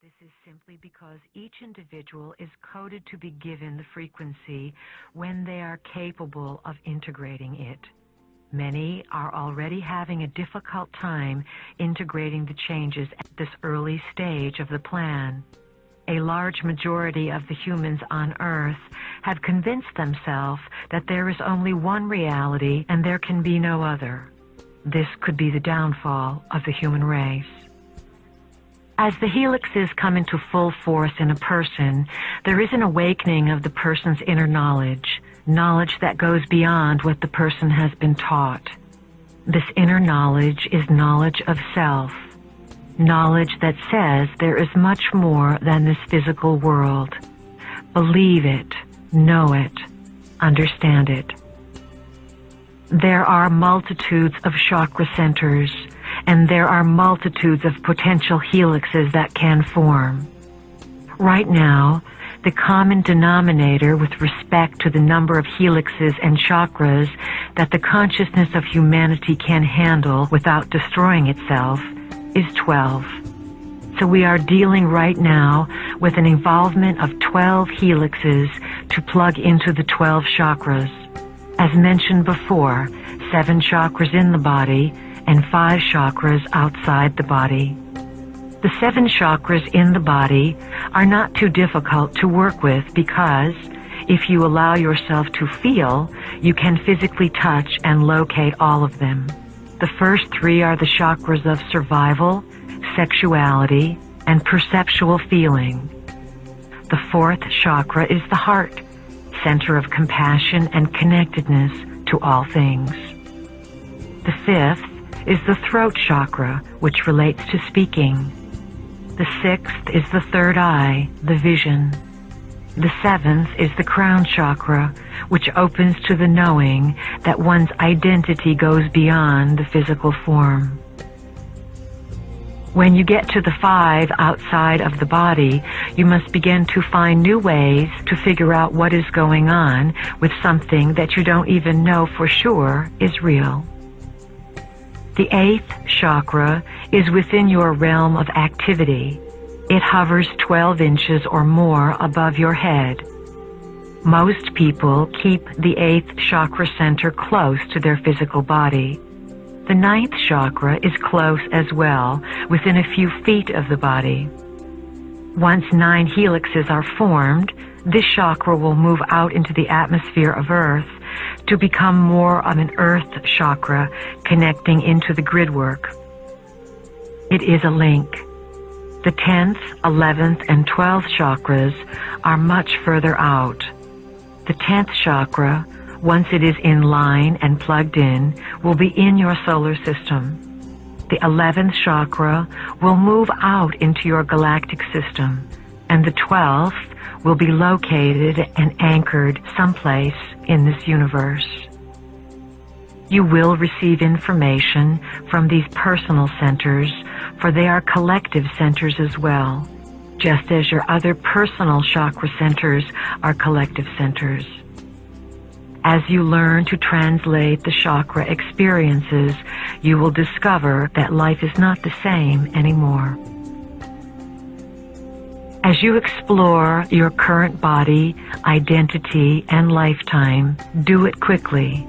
This is simply because each individual is coded to be given the frequency when they are capable of integrating it. Many are already having a difficult time integrating the changes at this early stage of the plan. A large majority of the humans on Earth have convinced themselves that there is only one reality and there can be no other. This could be the downfall of the human race. As the helixes come into full force in a person, there is an awakening of the person's inner knowledge, knowledge that goes beyond what the person has been taught. This inner knowledge is knowledge of self, knowledge that says there is much more than this physical world. Believe it, know it, understand it. There are multitudes of chakra centers, and there are multitudes of potential helixes that can form. Right now, the common denominator with respect to the number of helixes and chakras that the consciousness of humanity can handle without destroying itself is 12. So we are dealing right now with an involvement of 12 helixes to plug into the 12 chakras. As mentioned before, 7 chakras in the body and 5 chakras outside the body. The 7 chakras in the body are not too difficult to work with because if you allow yourself to feel, you can physically touch and locate all of them. The first 3 are the chakras of survival, sexuality, and perceptual feeling. The 4th chakra is the heart, center of compassion and connectedness to all things. The 5th is the throat chakra, which relates to speaking. The 6th is the third eye, the vision. The 7th is the crown chakra, which opens to the knowing that one's identity goes beyond the physical form. When you get to the 5 outside of the body, you must begin to find new ways to figure out what is going on with something that you don't even know for sure is real. The 8th chakra is within your realm of activity. It hovers 12 inches or more above your head. Most people keep the 8th chakra center close to their physical body. The 9th chakra is close as well, within a few feet of the body. Once 9 helixes are formed, this chakra will move out into the atmosphere of Earth to become more of an earth chakra connecting into the grid work. It is a link. The 10th, 11th, and 12th chakras are much further out. The 10th chakra, once it is in line and plugged in, will be in your solar system. The 11th chakra will move out into your galactic system, and the 12th will be located and anchored someplace in this universe. You will receive information from these personal centers, for they are collective centers as well, just as your other personal chakra centers are collective centers. As you learn to translate the chakra experiences, you will discover that life is not the same anymore. As you explore your current body, identity, and lifetime, do it quickly.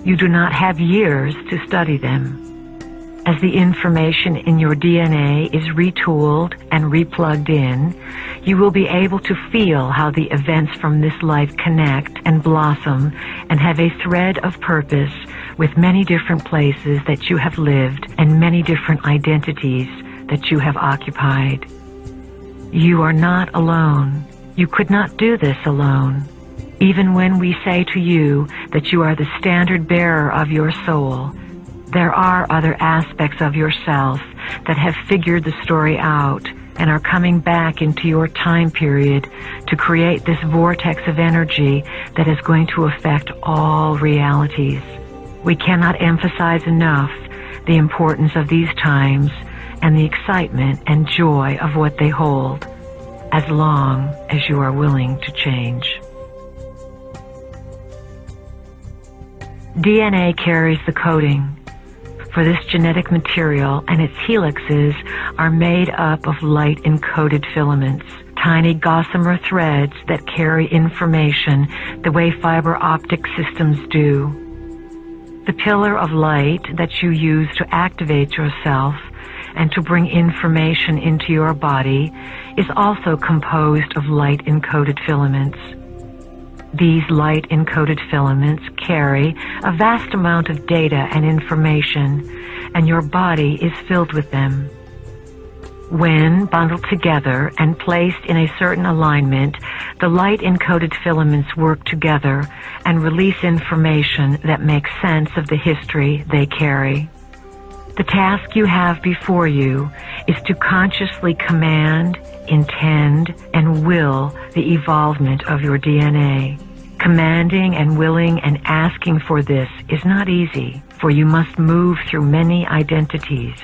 You do not have years to study them. As the information in your DNA is retooled and replugged in, you will be able to feel how the events from this life connect and blossom and have a thread of purpose with many different places that you have lived and many different identities that you have occupied. You are not alone. You could not do this alone. Even when we say to you that you are the standard bearer of your soul, there are other aspects of yourself that have figured the story out and are coming back into your time period to create this vortex of energy that is going to affect all realities. We cannot emphasize enough the importance of these times and the excitement and joy of what they hold, as long as you are willing to change. DNA carries the coding. for this genetic material and its helixes are made up of light-encoded filaments, tiny gossamer threads that carry information the way fiber optic systems do. The pillar of light that you use to activate yourself and to bring information into your body is also composed of light-encoded filaments. These light-encoded filaments carry a vast amount of data and information, and your body is filled with them. When bundled together and placed in a certain alignment, the light-encoded filaments work together and release information that makes sense of the history they carry. The task you have before you is to consciously command, intend, and will the evolvement of your DNA. Commanding and willing and asking for this is not easy, for you must move through many identities.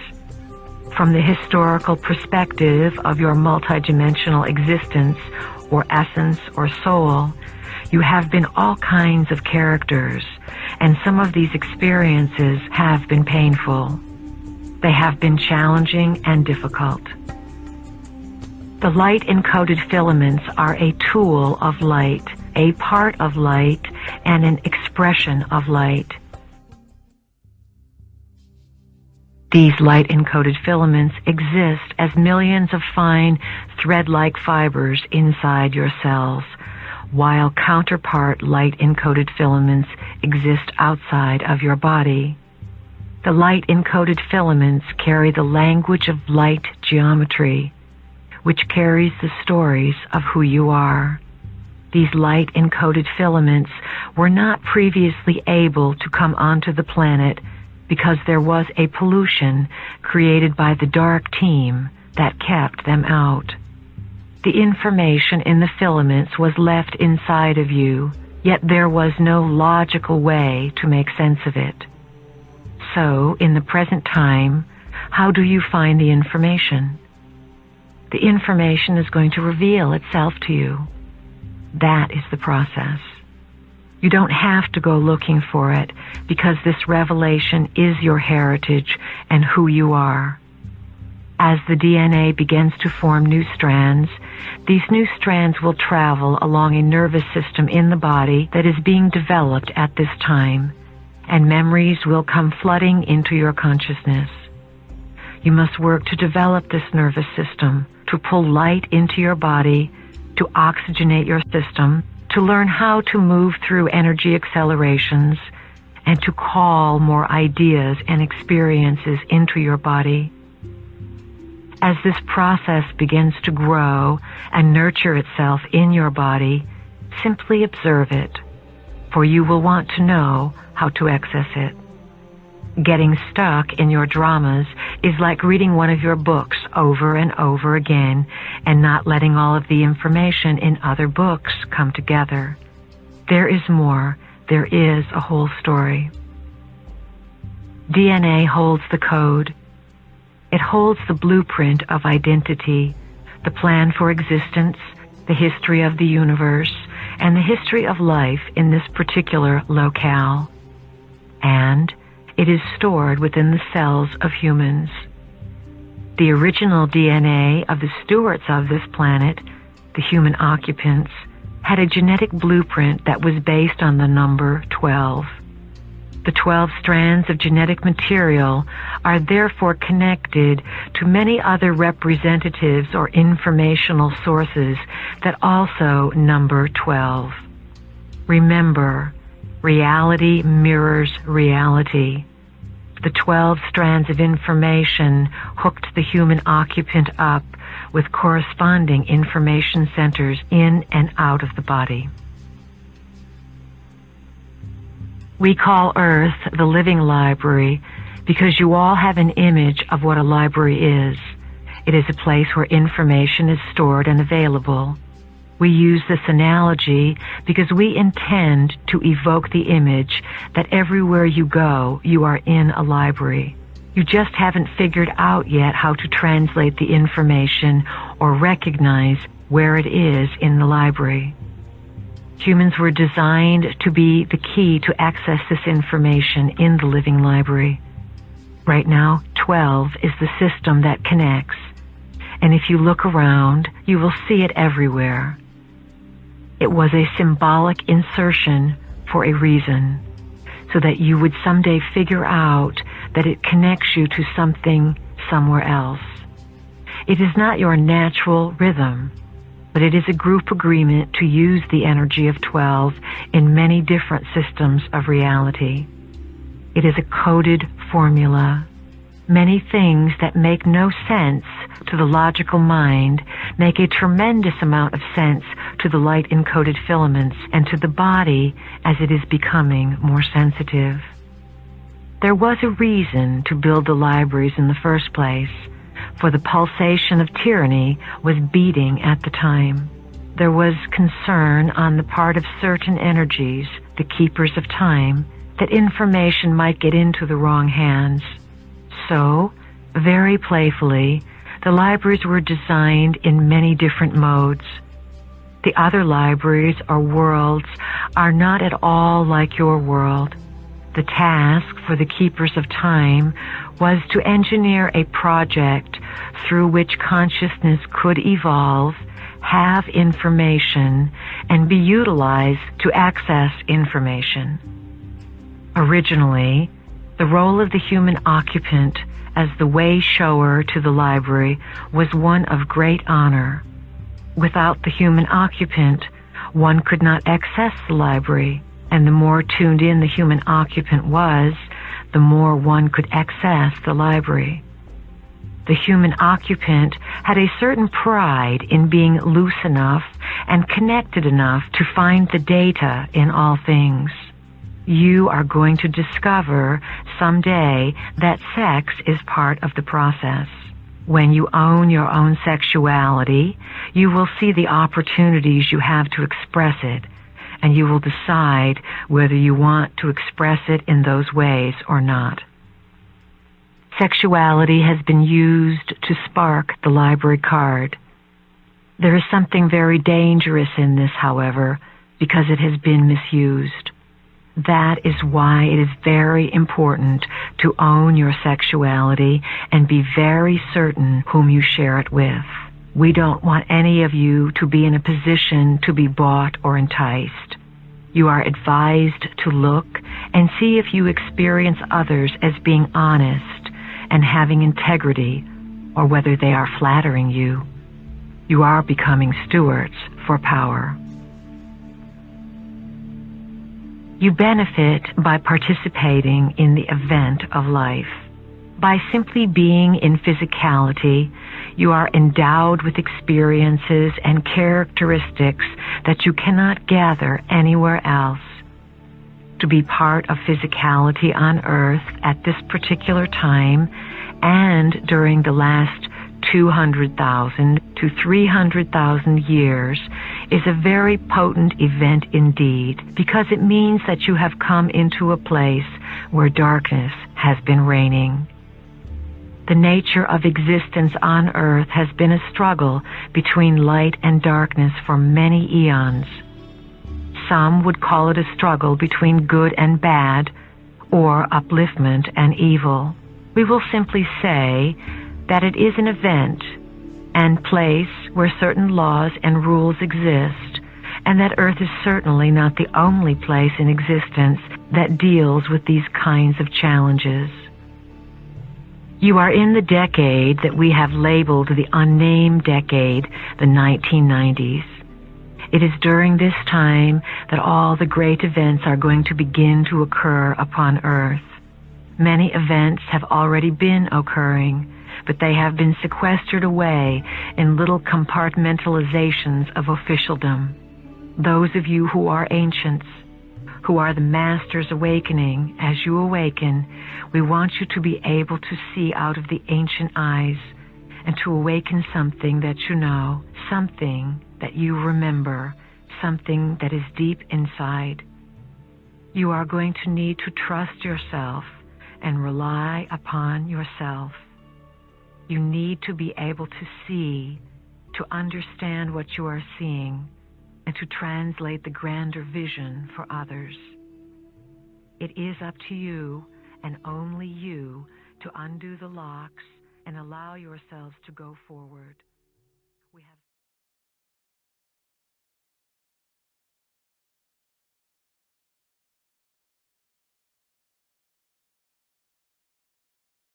From the historical perspective of your multidimensional existence, or essence, or soul, you have been all kinds of characters, and some of these experiences have been painful. They have been challenging and difficult. The light-encoded filaments are a tool of light, a part of light, and an expression of light. These light-encoded filaments exist as millions of fine thread-like fibers inside your cells, while counterpart light-encoded filaments exist outside of your body. The light-encoded filaments carry the language of light geometry, which carries the stories of who you are. These light-encoded filaments were not previously able to come onto the planet because there was a pollution created by the dark team that kept them out. The information in the filaments was left inside of you, yet there was no logical way to make sense of it. So, in the present time, how do you find the information? The information is going to reveal itself to you. That is the process. You don't have to go looking for it, because this revelation is your heritage and who you are. As the DNA begins to form new strands, these new strands will travel along a nervous system in the body that is being developed at this time, and memories will come flooding into your consciousness. You must work to develop this nervous system, to pull light into your body, to oxygenate your system, to learn how to move through energy accelerations, and to call more ideas and experiences into your body. As this process begins to grow and nurture itself in your body, simply observe it, for you will want to know how to access it. Getting stuck in your dramas is like reading one of your books over and over again and not letting all of the information in other books come together. There is more. There is a whole story. DNA holds the code. It holds the blueprint of identity, the plan for existence, the history of the universe, and the history of life in this particular locale. And it is stored within the cells of humans. The original DNA of the stewards of this planet, the human occupants, had a genetic blueprint that was based on the number 12. The 12 strands of genetic material are therefore connected to many other representatives or informational sources that also number 12. Remember, reality mirrors reality. The 12 strands of information hooked the human occupant up with corresponding information centers in and out of the body. We call Earth the living library because you all have an image of what a library is. It is a place where information is stored and available. We use this analogy because we intend to evoke the image that everywhere you go, you are in a library. You just haven't figured out yet how to translate the information or recognize where it is in the library. Humans were designed to be the key to access this information in the living library. Right now, 12 is the system that connects. And if you look around, you will see it everywhere. It was a symbolic insertion for a reason, so that you would someday figure out that it connects you to something somewhere else. It is not your natural rhythm, but it is a group agreement to use the energy of 12 in many different systems of reality. It is a coded formula. Many things that make no sense to the logical mind make a tremendous amount of sense to the light-encoded filaments and to the body as it is becoming more sensitive. There was a reason to build the libraries in the first place, for the pulsation of tyranny was beating at the time. There was concern on the part of certain energies, the keepers of time, that information might get into the wrong hands. So, very playfully, the libraries were designed in many different modes. The other libraries or worlds are not at all like your world. The task for the keepers of time was to engineer a project through which consciousness could evolve, have information, and be utilized to access information. Originally, the role of the human occupant as the way shower to the library was one of great honor. Without the human occupant, one could not access the library, and the more tuned in the human occupant was, the more one could access the library. The human occupant had a certain pride in being loose enough and connected enough to find the data in all things. You are going to discover someday that sex is part of the process. When you own your own sexuality, you will see the opportunities you have to express it, and you will decide whether you want to express it in those ways or not. Sexuality has been used to spark the library card. There is something very dangerous in this, however, because it has been misused. That is why it is very important to own your sexuality and be very certain whom you share it with. We don't want any of you to be in a position to be bought or enticed. You are advised to look and see if you experience others as being honest and having integrity, or whether they are flattering you. You are becoming stewards for power. You benefit by participating in the event of life. By simply being in physicality, you are endowed with experiences and characteristics that you cannot gather anywhere else. To be part of physicality on Earth at this particular time and during the last 200,000 to 300,000 years is a very potent event indeed, because it means that you have come into a place where darkness has been reigning. The nature of existence on Earth has been a struggle between light and darkness for many eons. Some would call it a struggle between good and bad, or upliftment and evil. We will simply say that it is an event and place where certain laws and rules exist, and that Earth is certainly not the only place in existence that deals with these kinds of challenges. You are in the decade that we have labeled the unnamed decade, the 1990s. It is during this time that all the great events are going to begin to occur upon Earth. Many events have already been occurring, but they have been sequestered away in little compartmentalizations of officialdom. Those of you who are ancients, who are the masters awakening, as you awaken, we want you to be able to see out of the ancient eyes and to awaken something that you know, something that you remember, something that is deep inside. You are going to need to trust yourself and rely upon yourself. You need to be able to see, to understand what you are seeing, and to translate the grander vision for others. It is up to you, and only you, to undo the locks and allow yourselves to go forward.